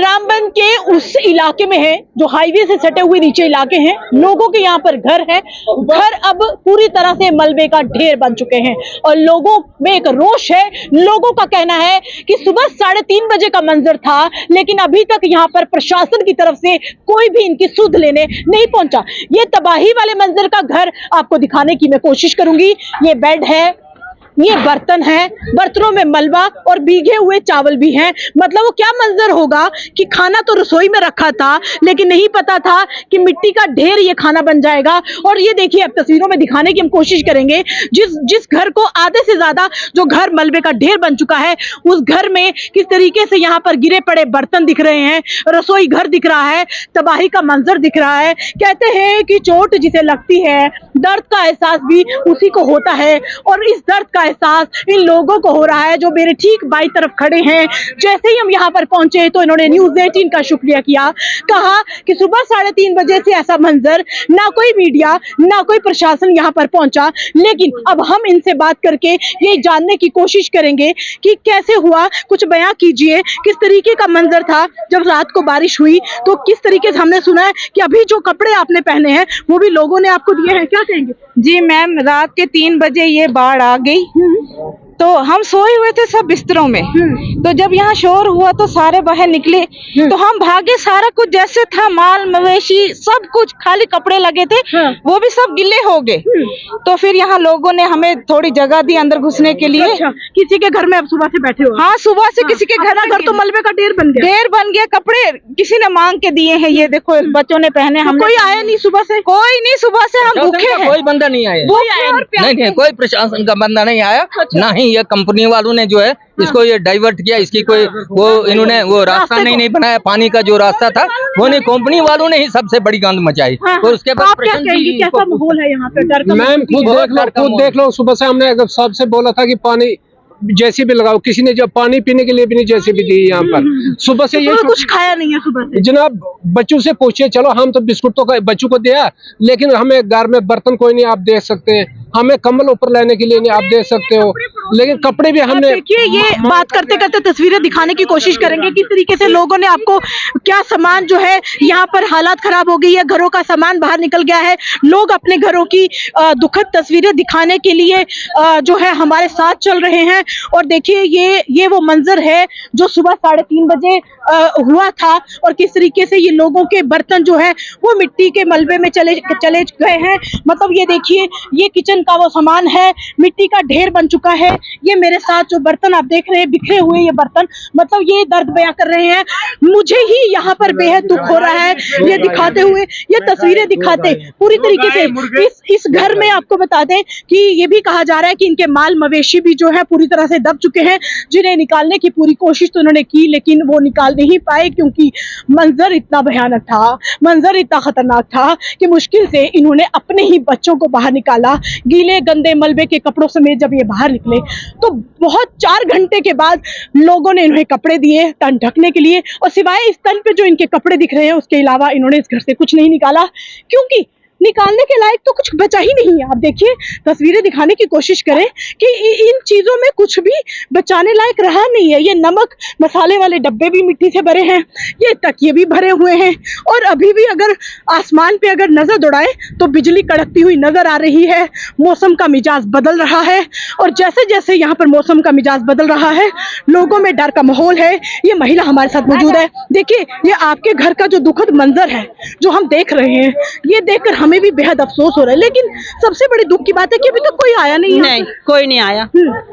रामबन के उस इलाके में है जो हाईवे से सटे हुए नीचे इलाके हैं। लोगों के यहाँ पर घर है, घर अब पूरी तरह से मलबे का ढेर बन चुके हैं और लोगों में एक रोष है। लोगों का कहना है कि सुबह 3:30 बजे का मंजर था, लेकिन अभी तक यहाँ पर प्रशासन की तरफ से कोई भी इनकी सुध लेने नहीं पहुंचा। ये तबाही वाले मंजर का घर आपको दिखाने की मैं कोशिश करूंगी। ये बेड है, ये बर्तन है, बर्तनों में मलबा और भीगे हुए चावल भी हैं। मतलब वो क्या मंजर होगा कि खाना तो रसोई में रखा था, लेकिन नहीं पता था कि मिट्टी का ढेर ये खाना बन जाएगा। और ये देखिए, अब तस्वीरों में दिखाने की हम कोशिश करेंगे। जिस घर को आधे से ज्यादा जो घर मलबे का ढेर बन चुका है, उस घर में किस तरीके से यहाँ पर गिरे पड़े बर्तन दिख रहे हैं, रसोई घर दिख रहा है, तबाही का मंजर दिख रहा है। कहते हैं कि चोट जिसे लगती है, दर्द का एहसास भी उसी को होता है और इस दर्द का एहसास इन लोगों को हो रहा है जो मेरे ठीक बाई तरफ खड़े हैं। जैसे ही हम यहाँ पर पहुंचे तो इन्होंने न्यूज़ 18 का शुक्रिया किया, कहा कि सुबह 3:30 बजे से ऐसा मंजर, ना कोई मीडिया ना कोई प्रशासन यहाँ पर पहुंचा। लेकिन अब हम इनसे बात करके ये जानने की कोशिश करेंगे कि कैसे हुआ, कुछ बयां कीजिए, किस तरीके का मंजर था जब रात को बारिश हुई। तो किस तरीके से हमने सुना है कि अभी जो कपड़े आपने पहने हैं वो भी लोगों ने आपको दिए हैं, क्या कहेंगे? जी मैम, रात के 3 बजे ये बाढ़ आ गई तो हम सोए हुए थे सब बिस्तरों में। तो जब यहाँ शोर हुआ तो सारे बाहर निकले तो हम भागे। सारा कुछ जैसे था, माल मवेशी सब कुछ, खाली कपड़े लगे थे वो भी सब गिले हो गए। तो फिर यहाँ लोगों ने हमें थोड़ी जगह दी अंदर घुसने के लिए। अच्छा, किसी के घर में अब सुबह से बैठे हो? हाँ, सुबह से किसी के घर तो मलबे का ढेर बन गया। कपड़े किसी ने मांग के दिए हैं, ये देखो बच्चों ने पहने। हम कोई आया नहीं सुबह से? कोई नहीं, सुबह से हम भूखे हैं। कोई बंदा नहीं आया, नहीं, कोई प्रशासन का बंदा नहीं आया। ना ही ये कंपनी वालों ने जो है इसको ये डाइवर्ट किया, इसकी कोई वो इन्होंने वो रास्ता नहीं बनाया। पानी का जो रास्ता था वो नहीं, कंपनी वालों ने ही सबसे बड़ी गंद मचाई। और उसके बाद कैसा माहौल है यहाँ पे? डर का? मैम खुद देख लो, सुबह से हमने सबसे बोला था कि पानी जेसीबी लगाओ, किसी ने जब पानी पीने के लिए भी नहीं जेसीबी दी यहाँ पर। सुबह से ये कुछ खाया नहीं है सुबह से? जनाब बच्चों से पूछिए, चलो हम तो बिस्कुट तो बच्चों को दिया, लेकिन हमें घर में बर्तन कोई नहीं, आप देख सकते हैं। हमें कंबल ऊपर लेने के लिए नहीं, आप देख सकते हो, लेकिन कपड़े भी हमने। देखिए, ये बात करते करते तस्वीरें दिखाने की कोशिश करेंगे किस तरीके से लोगों ने आपको क्या सामान जो है यहाँ पर हालात खराब हो गई है, घरों का सामान बाहर निकल गया है। लोग अपने घरों की दुखद तस्वीरें दिखाने के लिए जो है हमारे साथ चल रहे हैं। और देखिए, ये वो मंजर है जो सुबह 3:30 बजे हुआ था और किस तरीके से ये लोगों के बर्तन जो है वो मिट्टी के मलबे में चले गए हैं। मतलब ये देखिए, ये किचन का वो सामान है, मिट्टी का ढेर बन चुका है। ये मेरे साथ जो बर्तन आप देख रहे हैं, बिखरे हुए ये बर्तन, मतलब ये दर्द बयां कर रहे हैं। मुझे ही यहाँ पर बेहद दुख हो रहा है ये दिखाते हुए, ये तस्वीरें दिखाते पूरी तरीके से। इस घर में आपको बता दें कि ये भी कहा जा रहा है कि इनके माल मवेशी भी जो है पूरी तरह से दब चुके हैं, जिन्हें निकालने की पूरी कोशिश तो उन्होंने की, लेकिन वो निकाल नहीं पाए क्योंकि मंजर इतना भयानक था, मंजर इतना खतरनाक था कि मुश्किल से इन्होंने अपने ही बच्चों को बाहर निकाला। गीले गंदे मलबे के कपड़ों समेत जब ये बाहर निकले तो बहुत 4 घंटे के बाद लोगों ने इन्हें कपड़े दिए तन ढकने के लिए, और सिवाय इस तन पे जो इनके कपड़े दिख रहे हैं उसके अलावा इन्होंने इस घर से कुछ नहीं निकाला, क्योंकि निकालने के लायक तो कुछ बचा ही नहीं है। आप देखिए, तस्वीरें दिखाने की कोशिश करें कि इन चीजों में कुछ भी बचाने लायक रहा नहीं है। ये नमक मसाले वाले डब्बे भी मिट्टी से भरे हैं, ये तकिए भी भरे हुए हैं, और अभी भी अगर आसमान पे अगर नजर दौड़ाएं तो बिजली कड़कती हुई नजर आ रही है। मौसम का मिजाज बदल रहा है और जैसे जैसे यहाँ पर मौसम का मिजाज बदल रहा है, लोगों में डर का माहौल है। ये महिला हमारे साथ मौजूद है। देखिए, ये आपके घर का जो दुखद मंजर है जो हम देख रहे हैं, ये देखकर हमें भी बेहद अफसोस हो रहा है। लेकिन सबसे बड़ी दुख की बात है कि अभी तक कोई आया नहीं है। नहीं, कोई नहीं आया।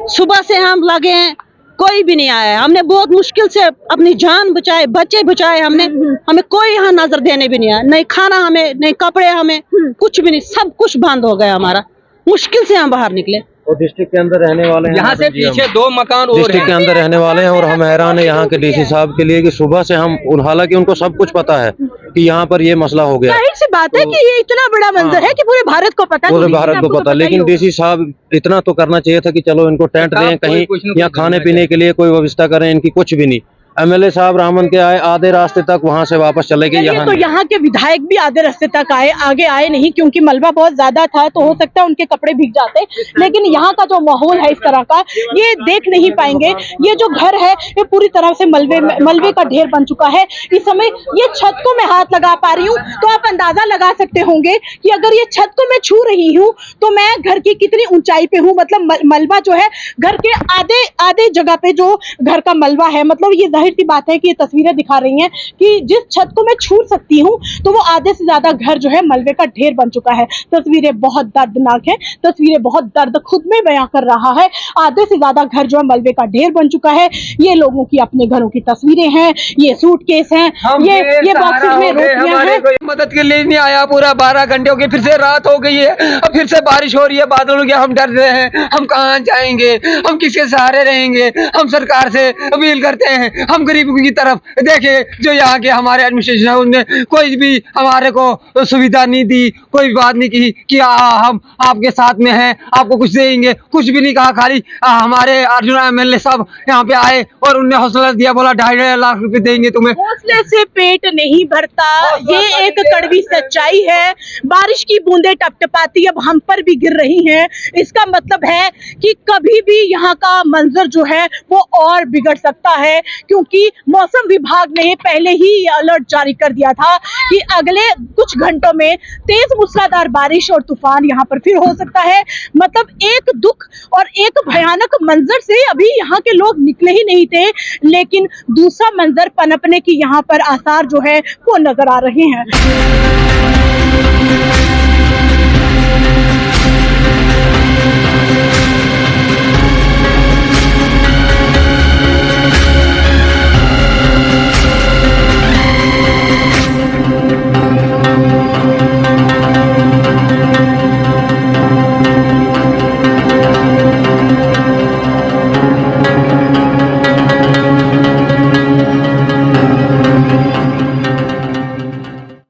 सुबह से हम लगे हैं, कोई भी नहीं आया। हमने बहुत मुश्किल से अपनी जान बचाए, बच्चे बचाए हमने, हमें कोई यहाँ नजर देने भी नहीं आया। नहीं खाना हमें, नहीं कपड़े हमें, कुछ भी नहीं, सब कुछ बंद हो गया हमारा। मुश्किल से हम बाहर निकले। और डिस्ट्रिक्ट के अंदर रहने वाले हैं, यहाँ से पीछे 2 मकान और डिस्ट्रिक्ट के अंदर रहने वाले हैं, और हम हैरान है यहाँ के डीसी साहब के लिए कि सुबह से हम, हालांकि उनको सब कुछ पता है कि यहाँ पर ये मसला हो गया। जाहिर सी बात है कि ये इतना बड़ा मंजर है कि पूरे भारत को पता है, पूरे भारत को पता, लेकिन डीसी साहब इतना तो करना चाहिए था कि चलो इनको टेंट दें कहीं, या खाने पीने के लिए कोई व्यवस्था करें, इनकी कुछ भी नहीं। एमएलए साहब रामन के आए, आधे रास्ते तक वहाँ से वापस चले गए। चलिए, तो यहाँ के विधायक भी आधे रास्ते तक आगे आए नहीं, क्योंकि मलबा बहुत ज्यादा था, तो हो सकता है उनके कपड़े भीग जाते। लेकिन यहाँ का जो माहौल है इस तरह का, ये देख नहीं पाएंगे। ये जो घर है ये पूरी तरह से मलबे का ढेर बन चुका है। इस समय ये छत को मैं हाथ लगा पा रही हूँ, तो आप अंदाजा लगा सकते होंगे कि अगर ये छत को मैं छू रही हूँ तो मैं घर की कितनी ऊंचाई पे हूँ। मतलब मलबा जो है घर के आधे जगह पे जो घर का मलबा है, मतलब ये जाहिर सी बात है कि ये तस्वीरें दिखा रही हैं कि जिस छत को मैं छू सकती हूँ तो वो आधे से ज्यादा घर जो है मलबे का ढेर बन चुका है। तस्वीरें बहुत दर्दनाक है, तस्वीरें बहुत दर्द खुद में बयां कर रहा है। आधे से ज्यादा घर जो है मलबे का ढेर बन चुका है। ये लोगों की अपने घरों की तस्वीरें हैं, ये सूटकेस हैं, ये बॉक्सेस में रोटियां हैं। मदद के लिए नहीं आया। पूरा 12 घंटे हो गए, फिर से रात हो गई है, अब फिर से बारिश हो रही है, बादल हो गया। हम डर रहे हैं, हम कहाँ जाएंगे, हम किसके सहारे रहेंगे। हम सरकार से अपील करते हैं, हम गरीबों की तरफ देखिए। जो यहाँ के हमारे एडमिनिस्ट्रेशन है उनने कोई भी हमारे को सुविधा नहीं दी, कोई बात नहीं की कि हम आपके साथ में हैं, आपको कुछ देंगे, कुछ भी नहीं कहा। खाली हमारे अर्जुन एमएलए साहब यहाँ पे आए और उनने हौसला दिया, बोला 2.5 लाख रुपए देंगे तुम्हें। हौसले से पेट नहीं भरता, ये एक कड़वी सच्चाई है। बारिश की बूंदें टपटपाती अब हम पर भी गिर रही हैं। इसका मतलब है कि कभी भी यहाँ का मंजर जो है वो और बिगड़ सकता है, क्योंकि मौसम विभाग ने पहले ही अलर्ट जारी कर दिया था कि अगले कुछ घंटों में तेज मूसलाधार बारिश और तूफान यहाँ पर फिर हो सकता है। मतलब एक दुख और एक भयानक मंजर से अभी यहाँ के लोग निकले ही नहीं थे, लेकिन दूसरा मंजर पनपने की यहाँ पर आसार जो है वो नजर आ रहे हैं।